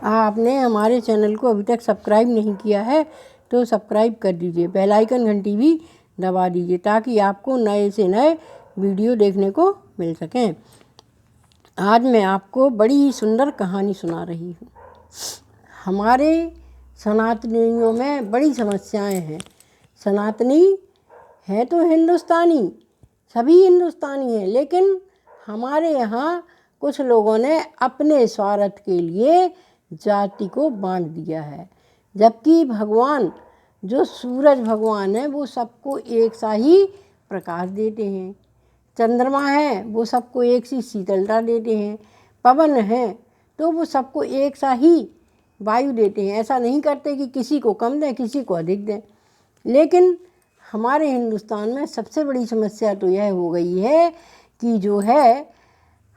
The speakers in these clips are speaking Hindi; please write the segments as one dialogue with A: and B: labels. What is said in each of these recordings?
A: आपने हमारे चैनल को अभी तक सब्सक्राइब नहीं किया है तो सब्सक्राइब कर दीजिए, बेल आइकन घंटी भी दबा दीजिए ताकि आपको नए से नए वीडियो देखने को मिल सकें। आज मैं आपको बड़ी ही सुंदर कहानी सुना रही हूँ। हमारे सनातनियों में बड़ी समस्याएं हैं। सनातनी है तो हिंदुस्तानी, सभी हिंदुस्तानी हैं, लेकिन हमारे यहाँ कुछ लोगों ने अपने स्वार्थ के लिए जाति को बांट दिया है। जबकि भगवान जो सूरज भगवान है वो सबको एक सा ही प्रकाश देते हैं। चंद्रमा है वो सबको एक सी शीतलता देते हैं। पवन है तो वो सबको एक सा ही वायु देते हैं। ऐसा नहीं करते कि किसी को कम दें किसी को अधिक दें। लेकिन हमारे हिंदुस्तान में सबसे बड़ी समस्या तो यह हो गई है कि जो है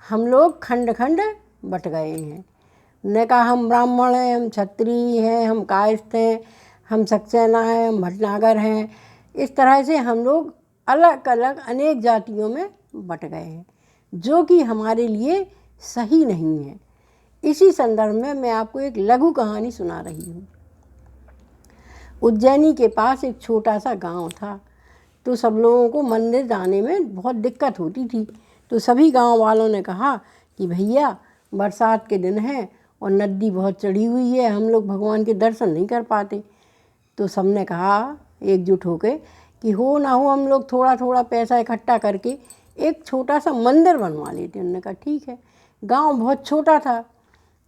A: हम लोग खंड खंड बट गए हैं। ने कहा हम ब्राह्मण हैं, हम क्षत्रिय हैं, हम कायस्थ हैं, हम सक्सेना हैं, हम भटनागर हैं। इस तरह से हम लोग अलग अलग अनेक जातियों में बट गए हैं, जो कि हमारे लिए सही नहीं है। इसी संदर्भ में मैं आपको एक लघु कहानी सुना रही हूँ। उज्जैनी के पास एक छोटा सा गांव था। तो सब लोगों को मंदिर जाने में बहुत दिक्कत होती थी। तो सभी गांव वालों ने कहा कि भैया बरसात के दिन है और नदी बहुत चढ़ी हुई है, हम लोग भगवान के दर्शन नहीं कर पाते। तो सबने कहा एकजुट होकर कि हो ना हो हम लोग थोड़ा थोड़ा पैसा इकट्ठा करके एक छोटा सा मंदिर बनवा लेते। उन्होंने कहा ठीक है। गांव बहुत छोटा था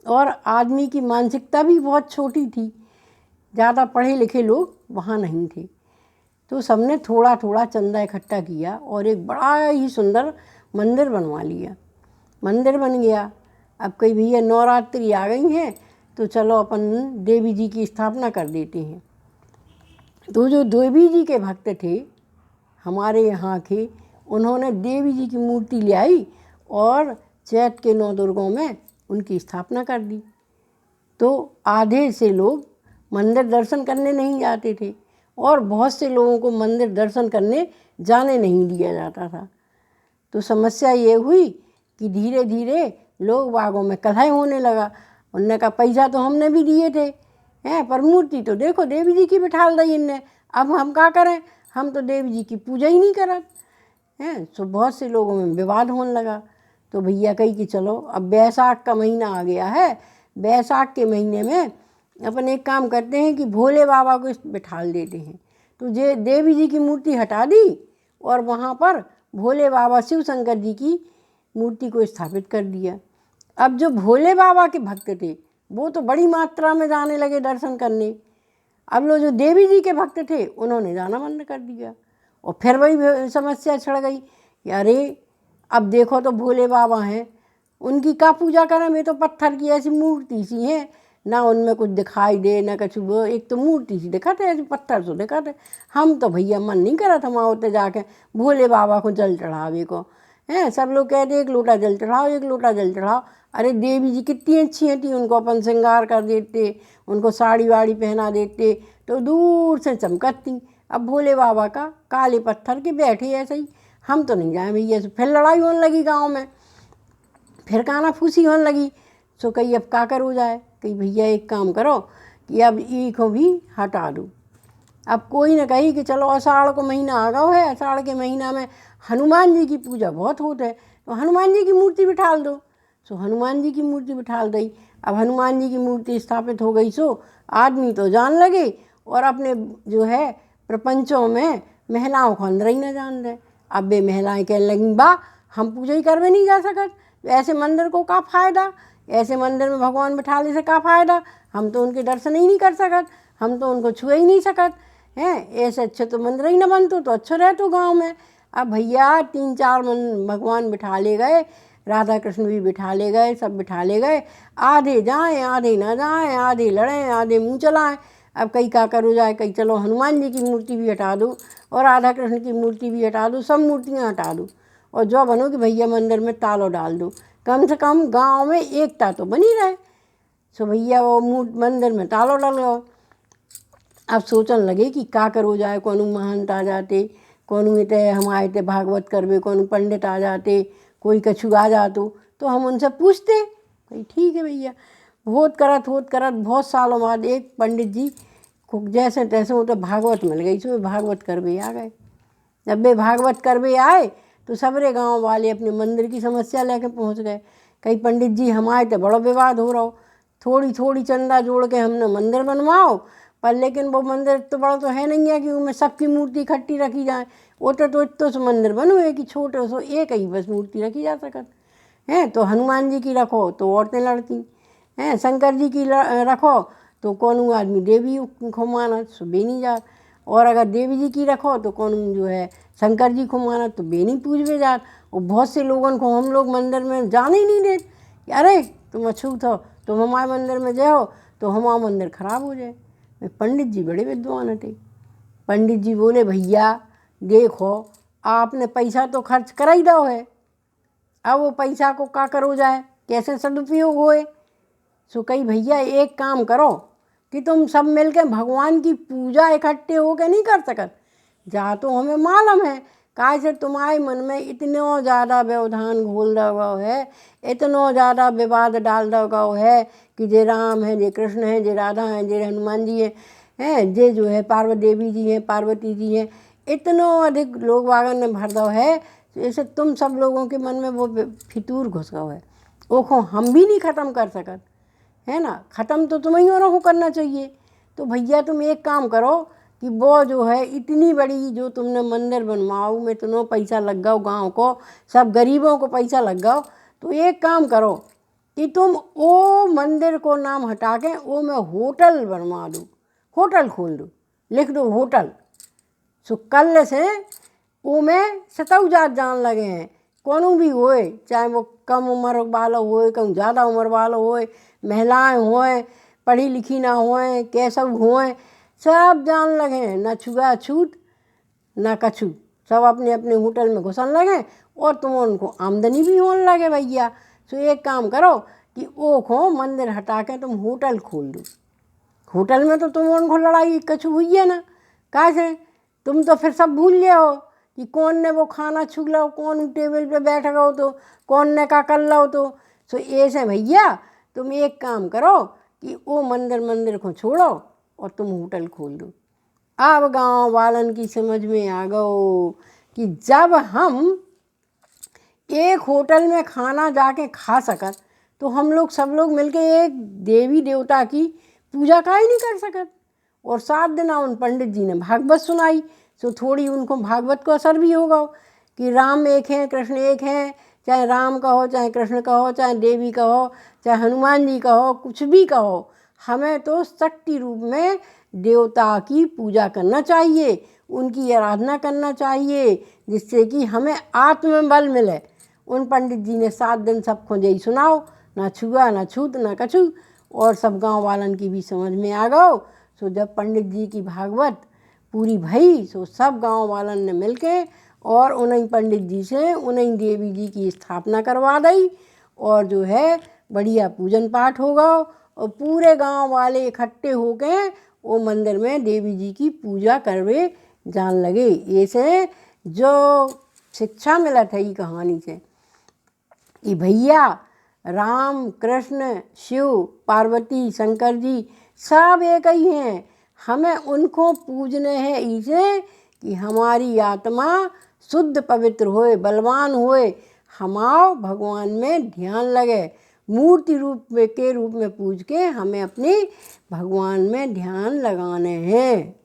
A: और आदमी की मानसिकता भी बहुत छोटी थी, ज़्यादा पढ़े लिखे लोग वहाँ नहीं थे। तो सबने थोड़ा थोड़ा चंदा इकट्ठा किया और एक बड़ा ही सुंदर मंदिर बनवा लिया। मंदिर बन गया। अब कई भैया नवरात्रि आ गई हैं तो चलो अपन देवी जी की स्थापना कर देते हैं। तो जो देवी जी के भक्त थे हमारे यहाँ के, उन्होंने देवी जी की मूर्ति ले आई और चैत के 9 दुर्गों में उनकी स्थापना कर दी। तो आधे से लोग मंदिर दर्शन करने नहीं जाते थे और बहुत से लोगों को मंदिर दर्शन करने जाने नहीं दिया जाता था। तो समस्या ये हुई कि धीरे धीरे लोग बागों में कलह होने लगा। उनने कहा पैसा तो हमने भी दिए थे हैं, पर मूर्ति तो देखो देवी जी की बिठाल दी इनने, अब हम क्या करें, हम तो देवी जी की पूजा ही नहीं करत हैं। तो बहुत से लोगों में विवाद होने लगा। तो भैया कही कि चलो अब बैसाख का महीना आ गया है, बैसाख के महीने में अपन एक काम करते हैं कि भोले बाबा को बिठाल देते हैं। तो ये देवी जी की मूर्ति हटा दी और वहाँ पर भोले बाबा शिव शंकर जी की मूर्ति को स्थापित कर दिया। अब जो भोले बाबा के भक्त थे वो तो बड़ी मात्रा में जाने लगे दर्शन करने। अब लोग जो देवी जी के भक्त थे उन्होंने जाना बंद कर दिया। और फिर वही समस्या छिड़ गई कि अरे अब देखो तो भोले बाबा हैं, उनकी का पूजा करें, मैं तो पत्थर की ऐसी मूर्ति सी हैं, ना उनमें कुछ दिखाई दे ना कुछ। वो एक तो मूर्ति सी दिखाते ऐसे पत्थर से दिखाते। हम तो भैया मन नहीं करा था वहाँ उतने जाके भोले बाबा को जल चढ़ावे को हैं। सब लोग कहते एक लोटा जल चढ़ाओ, एक लोटा जल चढ़ाओ। अरे देवी जी कितनी अच्छी थी, उनको अपन श्रृंगार कर देते, उनको साड़ी वाड़ी पहना देते तो दूर से चमकती। अब भोले बाबा का काले पत्थर के बैठे ऐसे ही, हम तो नहीं जाए भैया। फिर लड़ाई होने लगी गाँव में, फिर काना फूसी होने लगी। सो कही अब का करो जाए, कही भैया एक काम करो कि अब ई को भी हटा दो। अब कोई न कही कि चलो आषाढ़ को महीना आ गया है, आषाढ़ के महीना में हनुमान जी की पूजा बहुत होती है तो हनुमान जी की मूर्ति बिठाल दो। सो हनुमान जी की मूर्ति बिठाल दी। अब हनुमान जी की मूर्ति स्थापित हो गई। सो आदमी तो जान लगे और अपने जो है प्रपंचों में महिलाओं को अंदर ही न जान दे। अब वे महिलाएं कहने लगी बा हम पूजा ही करवे नहीं जा सकत, ऐसे मंदिर को का फ़ायदा, ऐसे मंदिर में भगवान बिठाने से का फ़ायदा, हम तो उनके दर्शन ही नहीं कर सकत, हम तो उनको छुए ही नहीं सकत हैं। ऐसे अच्छे तो मंदिर ही न बनतो तो अच्छा रहतो गाँव में। अब भैया 3-4 भगवान बिठा ले गए, राधा कृष्ण भी बिठा ले गए, सब बिठा ले गए। आधे जाएँ आधे ना जाएँ, आधे लड़ें आधे मुँह चलाएँ। अब कई का करो जाए, कई चलो हनुमान जी की मूर्ति भी हटा दो और राधा कृष्ण की मूर्ति भी हटा दो, सब मूर्तियाँ हटा दो और जो बनो कि भैया मंदिर में तालो डाल दो, कम से कम गांव में एकता तो बनी रहे। सो भैया वो मंदिर में तालो डाल गए। अब सोचने लगे कि का करो जाए, कौन महंत आ जाते, कौन इतने हम आए थे भागवत करवे, कौन पंडित आ जाते, कोई कछु आ जातो तो हम उनसे पूछते। कही ठीक है भैया। होत करत बहुत सालों बाद एक पंडित जी को जैसे तैसे वो तो भागवत मिल गई, तो वे भागवत करवे आ गए। जब वे भागवत करवे आए तो सबरे गांव वाले अपने मंदिर की समस्या लेके पहुंच गए। कई पंडित जी हमारे तो बड़ा विवाद हो रहा हो, थोड़ी थोड़ी चंदा जोड़ के हमने मंदिर बनवाओ, पर लेकिन वो मंदिर तो बड़ा तो है नहीं है कि उसमें सबकी मूर्ति इकट्ठी रखी जाए। वो तो इतो से मंदिर बनवे कि छोटे सो एक ही बस मूर्ति रखी जा सकत हैं। तो हनुमान जी की रखो तो औरतें लड़ती हैं, शंकर जी की रखो तो कौन आदमी देवी को माना सो बेनी जात, और अगर देवी जी की रखो तो कौन जो है शंकर जी को माना तो बेनी पूजवे जात। और बहुत से लोगों को हम लोग मंदिर में जाने ही नहीं देते कि अरे तुम अछूत हो, तुम हमारे मंदिर में जाओ तो हमारा मंदिर खराब हो जाए। पंडित जी बड़े विद्वान थे। पंडित जी बोले भैया देखो आपने पैसा तो खर्च कर ही दो है, अब वो पैसा को का करो जाए, कैसे सदुपयोग होए। सो कही भैया एक काम करो कि तुम सब मिलकर भगवान की पूजा इकट्ठे होकर नहीं कर सकत, जा तो हमें मालूम है काहे से तुम्हारे मन में इतना ज़्यादा व्यवधान घोल दो है, इतना ज़्यादा विवाद डाल दो है कि जे राम है, जे कृष्ण है, जे राधा है, जे हनुमान जी हैं, जे जो है पार्वती देवी जी हैं, पार्वती जी हैं, इतना अधिक लोग वागन ने भर दो है। जैसे तुम सब लोगों के मन में वो फितूर घुस गओ है, वो हम भी नहीं ख़त्म कर सकत है ना, ख़त्म तो तुम्हें और को करना चाहिए। तो भैया तुम एक काम करो कि वो जो है इतनी बड़ी जो तुमने मंदिर बनवाओ में इतना पैसा लग गओ, गाँव को सब गरीबों को पैसा लग गओ, तो एक काम करो कि तुम वो मंदिर को नाम हटा के वो में होटल बनवा दो, होटल खोल दो, लिख दो होटल। सो कल से वो में सतऊ जात जान लगे हैं, कौन भी होए, चाहे वो कम उम्र वाला होए, कहीं ज़्यादा उम्र वाला होए, महिलाएं होए, पढ़ी लिखी ना होए, कैसव होए, सब जान लगे हैं, ना छुआ छूत ना कछू, सब अपने अपने होटल में घुसन लगे और तुम उनको आमदनी भी होने लगे भैया। तो एक काम करो कि वो खो मंदिर हटा के तुम होटल खोल दो। होटल में तो तुम उनको लड़ाई कछु हुई है ना, कैसे तुम तो फिर सब भूल गए हो कि कौन ने वो खाना छू लो, कौन टेबल पे बैठ गओ, तो कौन ने का कर लो। तो सो ऐसे भैया तुम एक काम करो कि वो मंदिर को छोड़ो और तुम होटल खोल दो। अब गांव वालन की समझ में आ गओ कि जब हम एक होटल में खाना जाके खा सकत तो हम लोग सब लोग मिलके एक देवी देवता की पूजा का ही नहीं कर सकत। और 7 दिन उन पंडित जी ने भागवत सुनाई, तो थोड़ी उनको भागवत को असर भी होगा कि राम एक हैं, कृष्ण एक हैं, चाहे राम कहो, चाहे कृष्ण कहो, चाहे देवी कहो, चाहे हनुमान जी कहो, कुछ भी कहो, हमें तो शक्ति रूप में देवता की पूजा करना चाहिए, उनकी आराधना करना चाहिए, जिससे कि हमें आत्मबल मिले। उन पंडित जी ने 7 दिन सबको यही सुनाओ, ना छुआ ना छूत ना कछू, और सब गांव वालन की भी समझ में आ गओ। सो जब पंडित जी की भागवत पूरी भई सो सब गांव वालन ने मिलके और उन्हीं पंडित जी से उन्हीं देवी जी की स्थापना करवा दी, और जो है बढ़िया पूजन पाठ होगा और पूरे गांव वाले इकट्ठे होके वो मंदिर में देवी जी की पूजा करवे जान लगे। ऐसे जो शिक्षा मिला था ये कहानी से कि भैया राम कृष्ण शिव पार्वती शंकर जी सब एक ही हैं, हमें उनको पूजने हैं इसे कि हमारी आत्मा शुद्ध पवित्र होए, बलवान होए, हमाओ भगवान में ध्यान लगे, मूर्ति रूप के रूप में पूज के हमें अपने भगवान में ध्यान लगाने हैं।